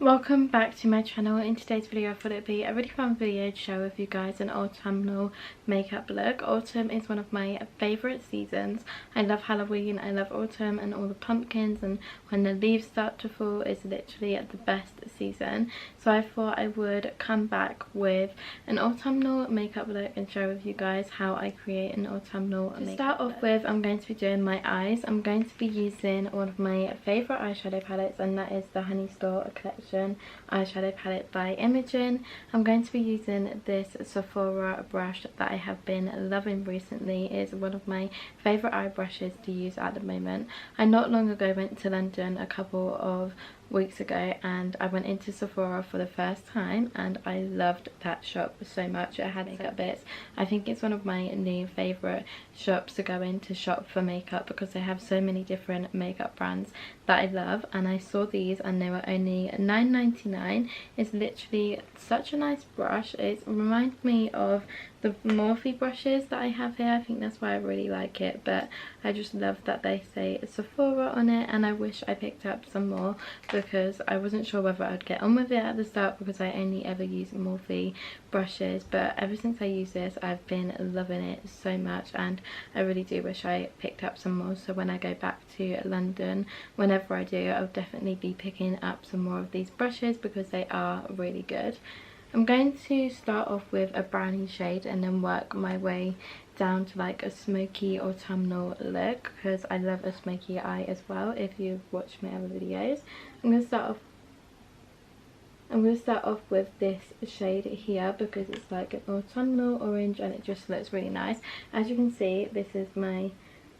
Welcome back to my channel. In today's video I thought it'd be a really fun video to share with you guys an autumnal makeup look. Autumn is one of my favourite seasons. I love Halloween, I love autumn and all the pumpkins, and when the leaves start to fall is literally the best season. So I thought I would come back with an autumnal makeup look and share with you guys how I create an autumnal makeup. To start off with, I'm going to be doing my eyes. I'm going to be using one of my favourite eyeshadow palettes, and that is the Honey Store collection eyeshadow palette by Imogen. I'm going to be using this Sephora brush that I have been loving recently. It's one of my favourite eye brushes to use at the moment. I not long ago went to London a couple of weeks ago and I went into Sephora for the first time and I loved that shop so much. It had makeup bits. I think it's one of my new favourite shops to go in to shop for makeup because they have so many different makeup brands that I love, and I saw these and they were only £9.99. It's literally such a nice brush. It reminds me of the Morphe brushes that I have here. I think that's why I really like it, but I just love that they say Sephora on it, and I wish I picked up some more because I wasn't sure whether I'd get on with it at the start because I only ever use Morphe brushes, but ever since I use this I've been loving it so much and I really do wish I picked up some more. So when I go back to London, whenever I do, I'll definitely be picking up some more of these brushes because they are really good. I'm going to start off with a brownie shade and then work my way down to like a smoky autumnal look because I love a smoky eye as well if you've watched my other videos. I'm going to start off with this shade here because it's like an autumnal orange and it just looks really nice. As you can see, this is my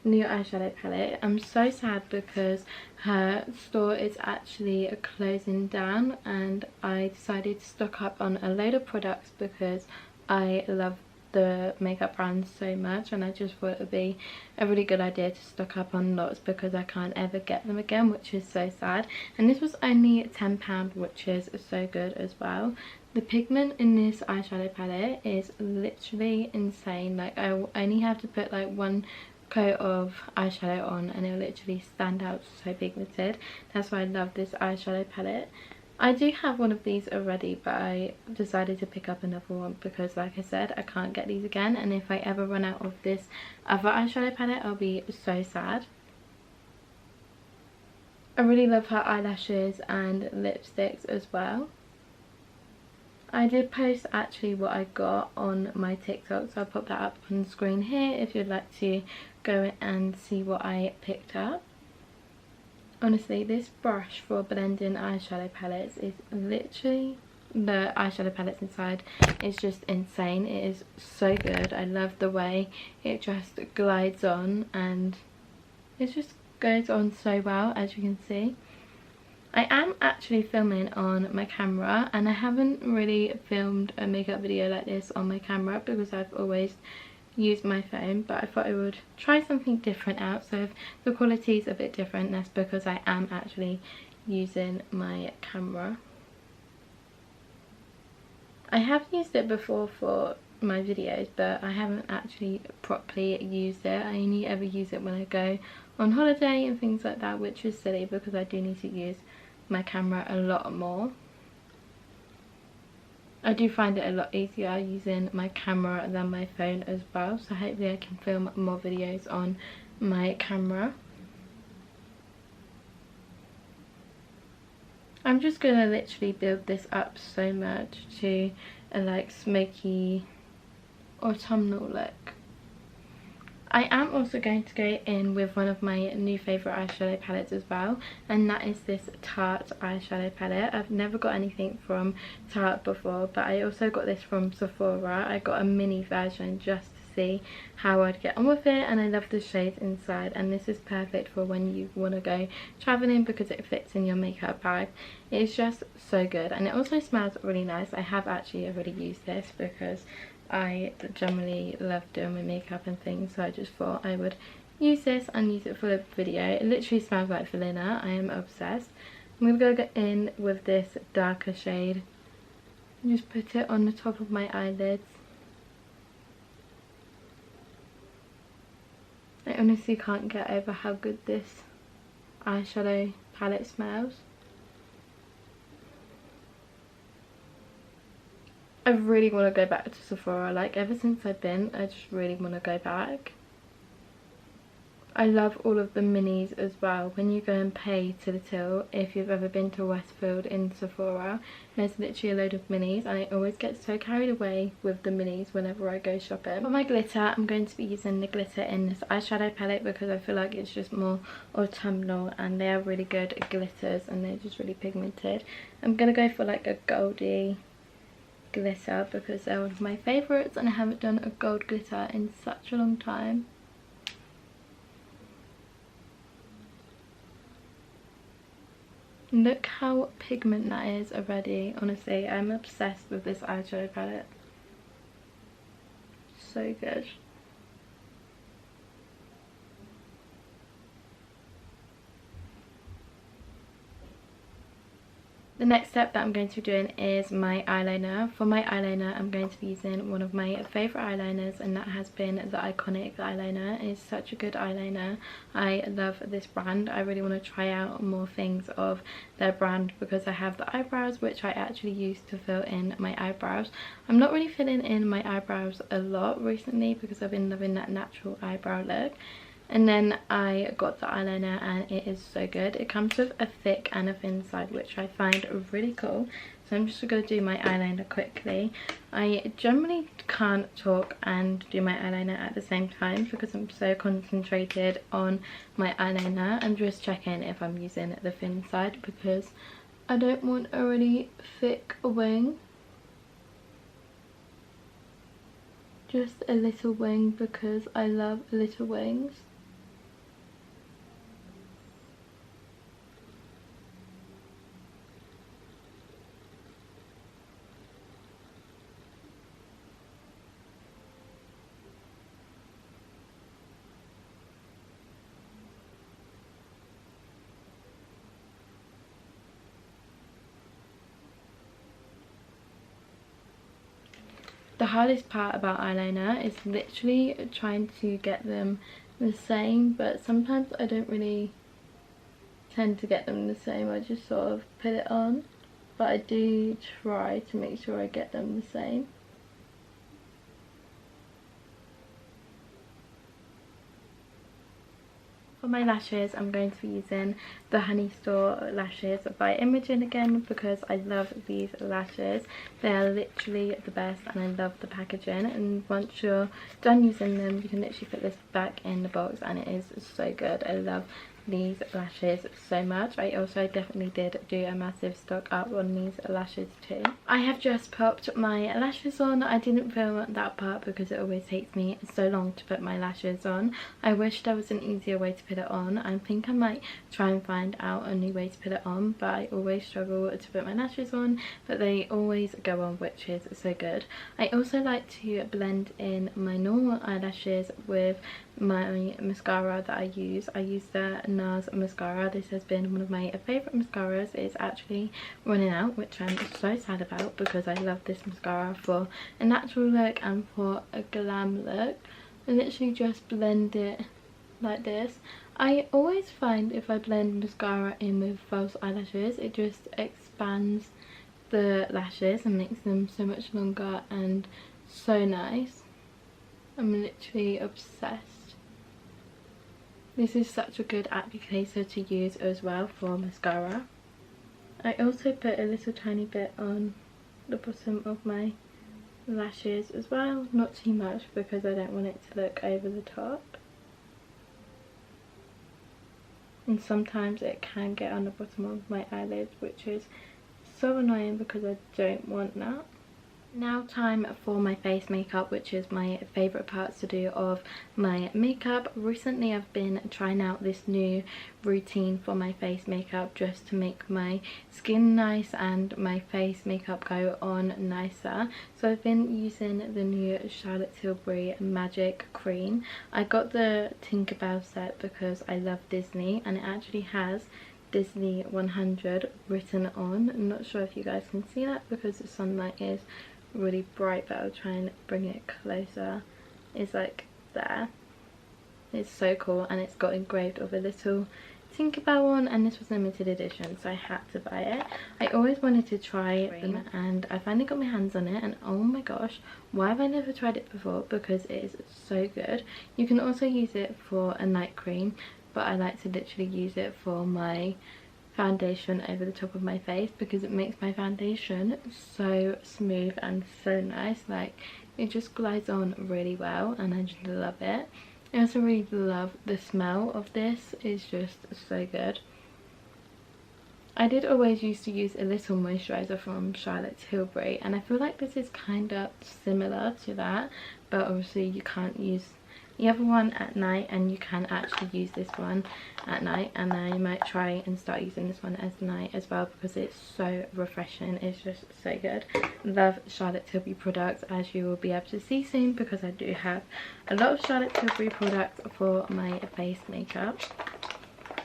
new eyeshadow palette. I'm so sad because her store is actually closing down and I decided to stock up on a load of products because I love the makeup brand so much and I just thought it would be a really good idea to stock up on lots because I can't ever get them again, which is so sad. And this was only £10, which is so good as well. The pigment in this eyeshadow palette is literally insane. Like I only have to put like one coat of eyeshadow on and it'll literally stand out so pigmented. That's why I love this eyeshadow palette. I do have one of these already, but I decided to pick up another one because like I said, I can't get these again, and if I ever run out of this other eyeshadow palette I'll be so sad. I really love her eyelashes and lipsticks as well. I did post actually what I got on my TikTok, so I'll pop that up on the screen here if you'd like to go and see what I picked up. Honestly, this brush for blending eyeshadow palettes is literally, the eyeshadow palettes inside is just insane. It is so good. I love the way it just glides on and it just goes on so well, as you can see. I am actually filming on my camera and I haven't really filmed a makeup video like this on my camera because I've always used my phone, but I thought I would try something different out. So if the quality is a bit different, that's because I am actually using my camera. I have used it before for my videos, but I haven't actually properly used it. I only ever use it when I go on holiday and things like that, which is silly because I do need to use my camera a lot more. I do find it a lot easier using my camera than my phone as well, so hopefully I can film more videos on my camera. I'm just gonna literally build this up so much to a like smoky autumnal look. I am also going to go in with one of my new favourite eyeshadow palettes as well, and that is this Tarte eyeshadow palette. I've never got anything from Tarte before, but I also got this from Sephora. I got a mini version just to see how I'd get on with it, and I love the shades inside, and this is perfect for when you want to go travelling because it fits in your makeup bag. It's just so good, and it also smells really nice. I have actually already used this because I generally love doing my makeup and things, so I just thought I would use this and use it for the video. It literally smells like vanilla. I am obsessed. I'm going to go in with this darker shade and just put it on the top of my eyelids. I honestly can't get over how good this eyeshadow palette smells. I really want to go back to Sephora. Like, ever since I've been, I just really want to go back. I love all of the minis as well. When you go and pay to the till, if you've ever been to Westfield in Sephora, there's literally a load of minis, and I always get so carried away with the minis whenever I go shopping. For my glitter, I'm going to be using the glitter in this eyeshadow palette because I feel like it's just more autumnal, and they are really good glitters and they're just really pigmented. I'm going to go for like a goldy glitter because they're one of my favourites, and I haven't done a gold glitter in such a long time. Look how pigment that is already. Honestly, I'm obsessed with this eyeshadow palette. So good. The next step that I'm going to be doing is my eyeliner. For my eyeliner, I'm going to be using one of my favourite eyeliners, and that has been the Iconic eyeliner. It's such a good eyeliner. I love this brand. I really want to try out more things of their brand because I have the eyebrows, which I actually use to fill in my eyebrows. I'm not really filling in my eyebrows a lot recently because I've been loving that natural eyebrow look. And then I got the eyeliner, and it is so good. It comes with a thick and a thin side, which I find really cool. So I'm just going to do my eyeliner quickly. I generally can't talk and do my eyeliner at the same time because I'm so concentrated on my eyeliner. I'm just checking if I'm using the thin side because I don't want a really thick wing. Just a little wing because I love little wings. The hardest part about eyeliner is literally trying to get them the same, but sometimes I don't really tend to get them the same. I just sort of put it on, but I do try to make sure I get them the same. For my lashes, I'm going to be using the Honey Store lashes by Imogen again because I love these lashes. They are literally the best, and I love the packaging. And once you're done using them, you can literally put this back in the box, and it is so good. I love these lashes so much. I also definitely did do a massive stock up on these lashes too. I have just popped my lashes on. I didn't film that part because it always takes me so long to put my lashes on. I wish there was an easier way to put it on. I think I might try and find out a new way to put it on, but I always struggle to put my lashes on, but they always go on, which is so good. I also like to blend in my normal eyelashes with my mascara that I use. I use the NARS mascara. This has been one of my favourite mascaras. It's actually running out, which I'm so sad about because I love this mascara for a natural look and for a glam look. I literally just blend it like this. I always find if I blend mascara in with false eyelashes, it just expands the lashes and makes them so much longer and so nice. I'm literally obsessed. This is such a good applicator to use as well for mascara. I also put a little tiny bit on the bottom of my lashes as well. Not too much because I don't want it to look over the top. And sometimes it can get on the bottom of my eyelids, which is so annoying because I don't want that. Now time for my face makeup, which is my favourite parts to do of my makeup. Recently I've been trying out this new routine for my face makeup just to make my skin nice and my face makeup go on nicer. So I've been using the new Charlotte Tilbury Magic Cream. I got the Tinkerbell set because I love Disney, and it actually has Disney 100 written on. I'm not sure if you guys can see that because the sunlight is really bright, but I'll try and bring it closer. It's like there. It's so cool, and it's got engraved of a little Tinkerbell one, and this was limited edition, so I had to buy it. I always wanted to try them, and I finally got my hands on it, and oh my gosh, why have I never tried it before? Because it is so good. You can also use it for a night cream, but I like to literally use it for my foundation over the top of my face, because it makes my foundation so smooth and so nice. Like, it just glides on really well, and I just love it. I also really love the smell of this. It's just so good. I did always used to use a little moisturiser from Charlotte Tilbury, and I feel like this is kind of similar to that, but obviously you can't use the other one at night, and you can actually use this one at night, and I might try and start using this one as night as well, because it's so refreshing. It's just so good. Love Charlotte Tilbury products, as you will be able to see soon, because I do have a lot of Charlotte Tilbury products for my face makeup.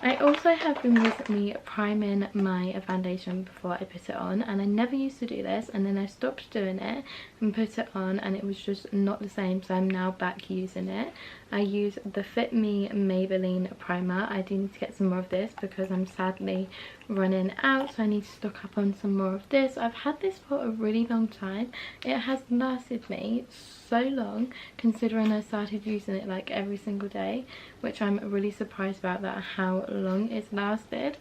I also have been recently priming my foundation before I put it on, and I never used to do this, and then I stopped doing it and put it on, and it was just not the same, so I'm now back using it. I use the Fit Me Maybelline primer. I do need to get some more of this because I'm sadly running out, so I need to stock up on some more of this. I've had this for a really long time. It has lasted me so long, considering I started using it like every single day, which I'm really surprised about, that how long it's lasted.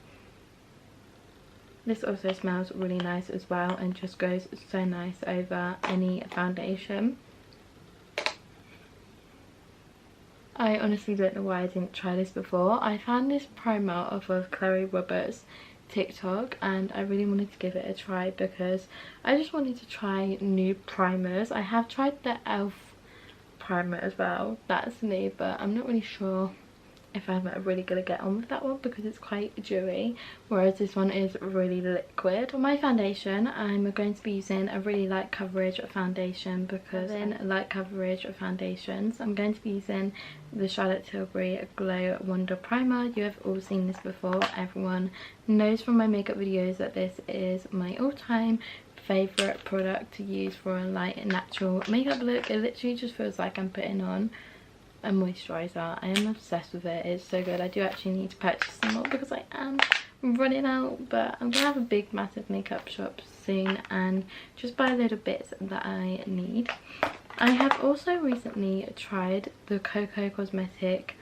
This also smells really nice as well, and just goes so nice over any foundation. I honestly don't know why I didn't try this before. I found this primer off of Chloe Roberts' TikTok, and I really wanted to give it a try because I just wanted to try new primers. I have tried the e.l.f. primer as well, that's new, but I'm not really sure if I'm really gonna get on with that one because it's quite dewy, whereas this one is really liquid. For my foundation, I'm going to be using a really light coverage foundation, because in light coverage foundations I'm going to be using the Charlotte Tilbury Glow Wonder Primer. You have all seen this before. Everyone knows from my makeup videos that this is my all-time favourite product to use for a light and natural makeup look. It literally just feels like I'm putting on a moisturiser. I am obsessed with it. It's so good. I do actually need to purchase some more because I am running out, but I'm gonna have a big massive makeup shop soon and just buy little bits that I need. I have also recently tried the Cocoa Cosmetic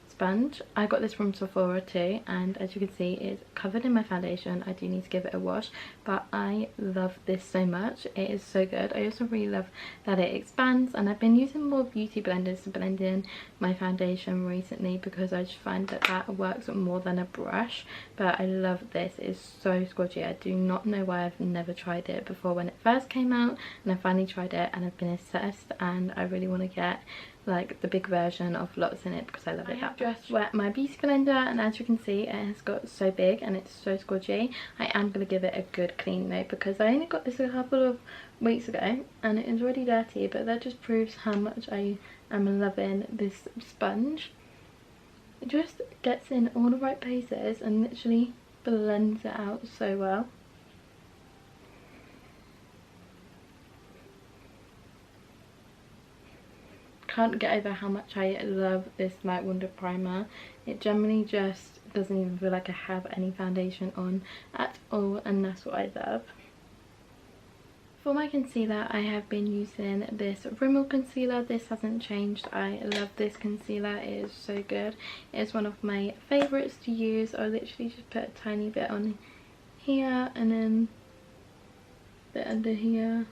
sponge. I got this from Sephora too, and as you can see it's covered in my foundation. I do need to give it a wash, but I love this so much. It is so good. I also really love that it expands, and I've been using more beauty blenders to blend in my foundation recently because I just find that that works more than a brush. But I love this. It's so squidgy. I do not know why I've never tried it before when it first came out, and I finally tried it and I've been obsessed, and I really want to get like the big version of lots in it because I love it. I have just wet my beauty blender, and as you can see it has got so big and it's so squidgy. I am going to give it a good clean though, because I only got this a couple of weeks ago and it is already dirty, but that just proves how much I am loving this sponge. It just gets in all the right places and literally blends it out so well. Can't get over how much I love this Light Wonder primer. It generally just doesn't even feel like I have any foundation on at all, and that's what I love. For my concealer, I have been using this Rimmel concealer. This hasn't changed. I love this concealer. It is so good. It's one of my favourites to use. I literally just put a tiny bit on here and then a bit under here.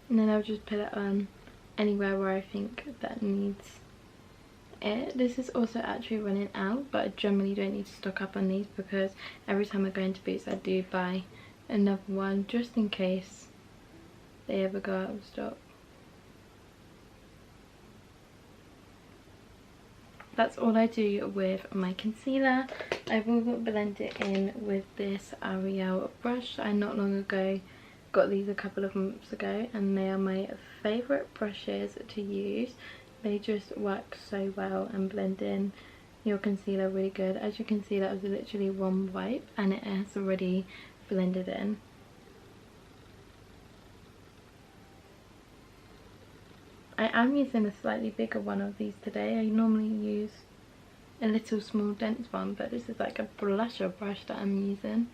And then I'll just put it on anywhere where I think that needs it. This is also actually running out, but I generally don't need to stock up on these because every time I go into Boots I do buy another one just in case they ever go out of stock. That's all I do with my concealer. I will blend it in with this Ariel brush. I not long ago got these a couple of months ago, and they are my favourite brushes to use. They just work so well and blend in your concealer really good. As you can see, that was literally one wipe and it has already blended in. I am using a slightly bigger one of these today. I normally use a little small dense one, but this is like a blusher brush that I'm using.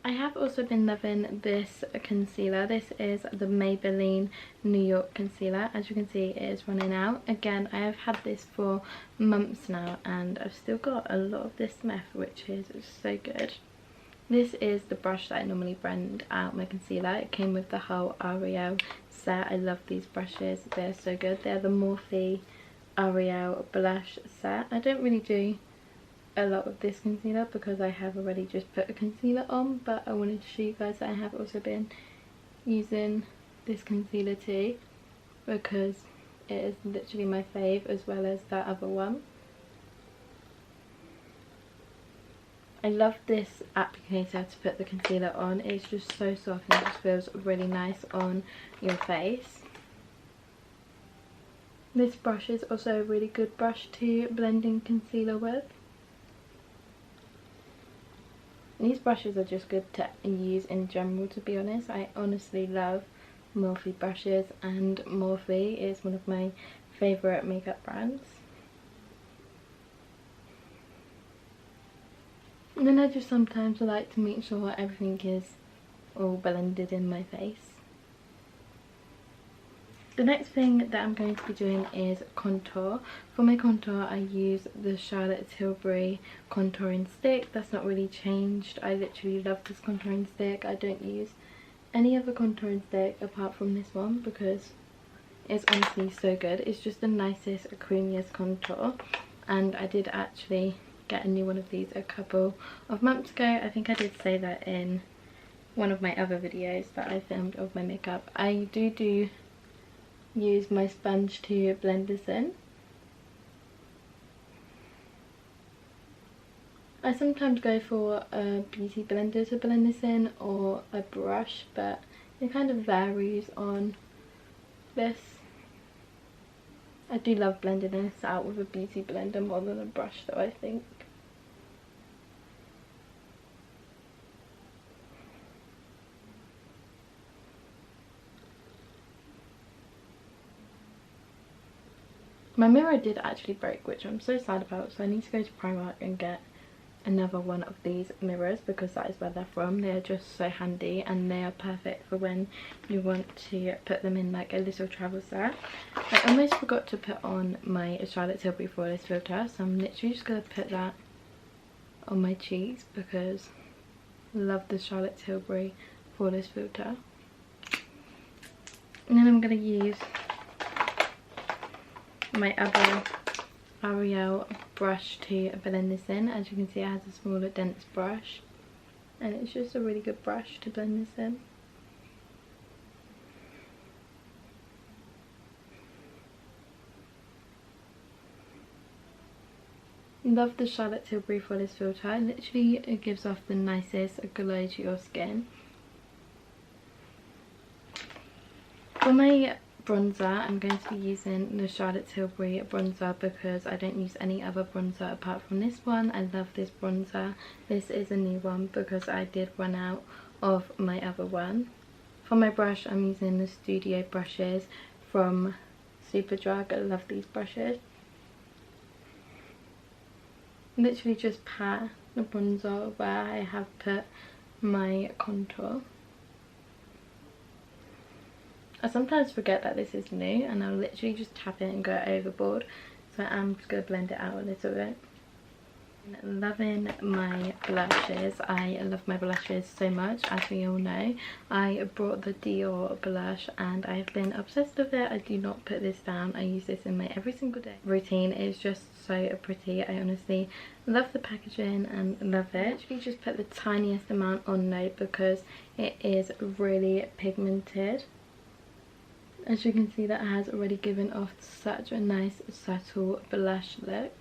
I have also been loving this concealer. This is the Maybelline New York concealer. As you can see, it is running out. Again, I have had this for months now and I've still got a lot of this left, which is so good. This is the brush that I normally blend out my concealer. It came with the whole Ariel set. I love these brushes. They're so good. They're the Morphe Ariel blush set. I don't really do a lot of this concealer because I have already just put a concealer on, but I wanted to show you guys that I have also been using this concealer too, because it is literally my fave, as well as that other one. I love this applicator to put the concealer on. It's just so soft and it just feels really nice on your face. This brush is also a really good brush to blend in concealer with. These brushes are just good to use in general, to be honest. I honestly love Morphe brushes, and Morphe is one of my favourite makeup brands. And then I just sometimes like to make sure everything is all blended in my face. The next thing that I'm going to be doing is contour. For my contour, I use the Charlotte Tilbury contouring stick. That's not really changed. I literally love this contouring stick. I don't use any other contouring stick apart from this one because it's honestly so good. It's just the nicest, creamiest contour. And I did actually get a new one of these a couple of months ago. I think I did say that in one of my other videos that I filmed of my makeup. I do use my sponge to blend this in. I sometimes go for a beauty blender to blend this in, or a brush, but it kind of varies on this. I do love blending this out with a beauty blender more than a brush though, I think. My mirror did actually break, which I'm so sad about, so I need to go to Primark and get another one of these mirrors because that is where they're from. They are just so handy and they are perfect for when you want to put them in like a little travel set. I almost forgot to put on my Charlotte Tilbury Flawless filter, so I'm literally just going to put that on my cheeks because I love the Charlotte Tilbury Flawless filter. And then I'm going to use my other Ariel brush to blend this in. As you can see, it has a smaller dense brush and it's just a really good brush to blend this in. Love the Charlotte Tilbury Flawless filter. Literally it gives off the nicest glow to your skin. For my bronzer, I'm going to be using the Charlotte Tilbury bronzer because I don't use any other bronzer apart from this one. I love this bronzer. This is a new one because I did run out of my other one. For my brush, I'm using the Studio brushes from Superdrug. I love these brushes. Literally just pat the bronzer where I have put my contour. I sometimes forget that this is new and I'll literally just tap it and go overboard, so I'm just going to blend it out a little bit. Loving my blushes. I love my blushes so much, as we all know. I brought the Dior blush and I've been obsessed with it. I do not put this down. I use this in my every single day routine. It's just so pretty. I honestly love the packaging and love it. I actually just put the tiniest amount on though because it is really pigmented. As you can see, that has already given off such a nice subtle blush look.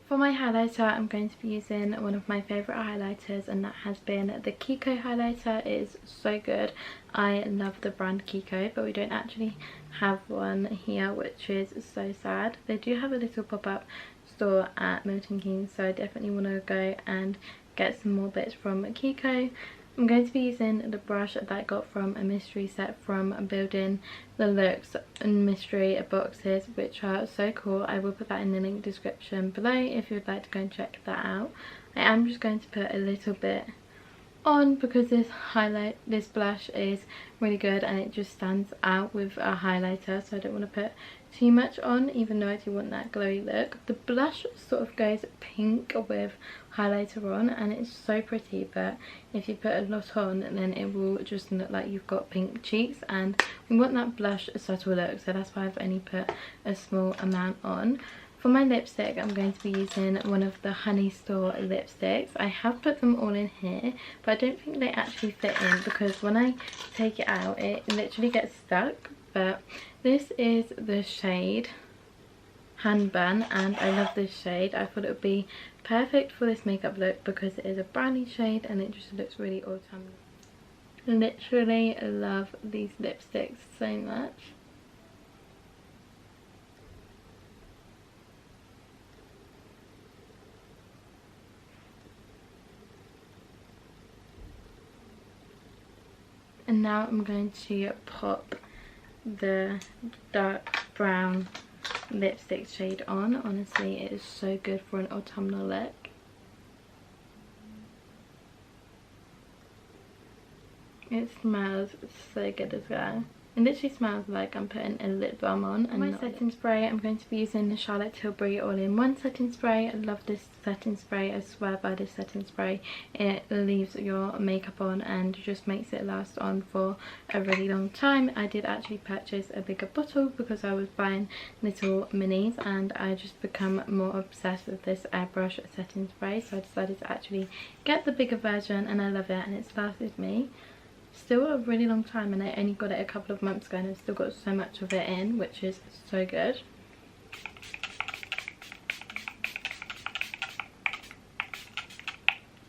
For my highlighter, I'm going to be using one of my favourite highlighters, and that has been the Kiko highlighter. It is so good. I love the brand Kiko, but we don't actually have one here, which is so sad. They do have a little pop-up store at Milton Keynes, so I definitely want to go and get some more bits from Kiko. I'm going to be using the brush that I got from a mystery set from Building the Looks and mystery boxes, which are so cool. I will put that in the link description below if you would like to go and check that out. I am just going to put a little bit on because this blush is really good and it just stands out with a highlighter, so I don't want to put too much on, even though I do want that glowy look. The blush sort of goes pink with highlighter on and it's so pretty, but if you put a lot on then it will just look like you've got pink cheeks, and we want that blush subtle look, so that's why I've only put a small amount on. For my lipstick, I'm going to be using one of the Honey Store lipsticks. I have put them all in here, but I don't think they actually fit in because when I take it out, it literally gets stuck. But this is the shade Hand Bun, and I love this shade. I thought it would be perfect for this makeup look because it is a brownie shade and it just looks really autumnal. Literally love these lipsticks so much. And now I'm going to pop the dark brown lipstick shade on. Honestly, it is so good for an autumnal look. It smells so good as well. It literally smells like I'm putting a lip balm on. And my setting spray, I'm going to be using the Charlotte Tilbury All-in-One setting spray. I love this setting spray. I swear by this setting spray. It leaves your makeup on and just makes it last on for a really long time. I did actually purchase a bigger bottle because I was buying little minis and I just become more obsessed with this airbrush setting spray, so I decided to actually get the bigger version and I love it, and it's lasted me still a really long time, and I only got it a couple of months ago and I've still got so much of it in, which is so good.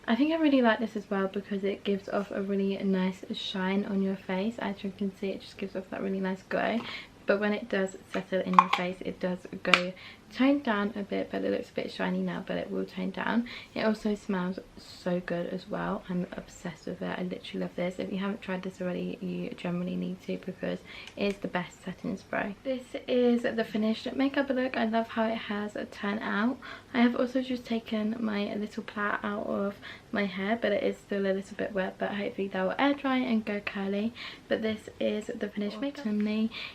I think I really like this as well because it gives off a really nice shine on your face. As you can see, it just gives off that really nice glow, but when it does settle in your face it does go toned down a bit, but it looks a bit shiny now, but it will tone down. It also smells so good as well. I'm obsessed with it. I literally love this. If you haven't tried this already, you generally need to because it is the best setting spray. This is the finished makeup look. I love how it has turned out. I have also just taken my little plait out of my hair, but it is still a little bit wet, but hopefully that will air dry and go curly. But this is the finished makeup.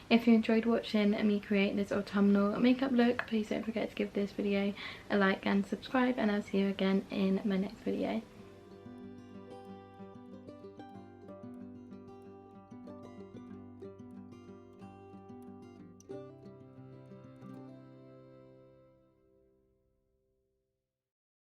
If you enjoyed watching me create this autumnal makeup look, please don't forget to give this video a like and subscribe, and I'll see you again in my next video.